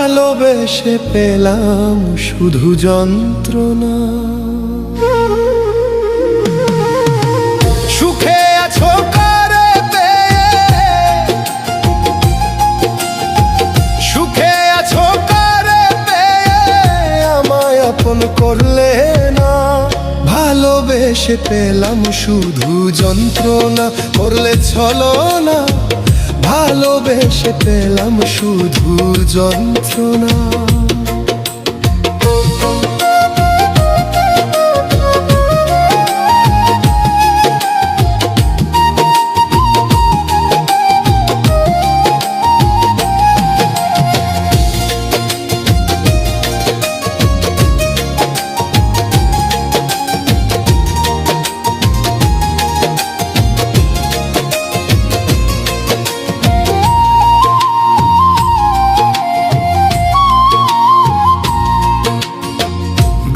ভালোবেসে পেলাম শুধু যন্ত্রণা। সুখে আছো কারে পেয়ে, সুখে আছো কারে পেয়ে, আমায় আপন করলে না। ভালোবেসে পেলাম শুধু যন্ত্রণা, করলে ছলনা। ভালোবেসে পেলাম শুধু যন্ত্রণা।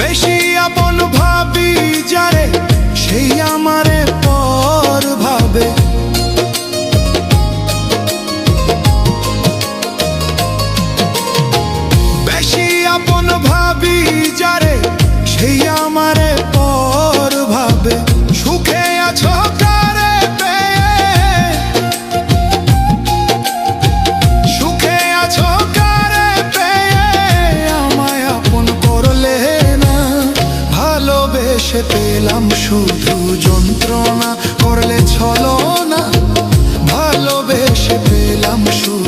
বেশি আপন ভাবি যারে, সেই আমারে পর ভাবে। বেশি আপন ভাবি যারে, সেই আমারে পর ভাবে। সুখে আছো কারে পেয়ে, সুখে আছো কারে পেয়ে, আমায় আপন করলে না। ভালোবেসে পেলাম শুধু যন্ত্রণা, করলে ছলনা। ভালোবেসে পেলাম শুধু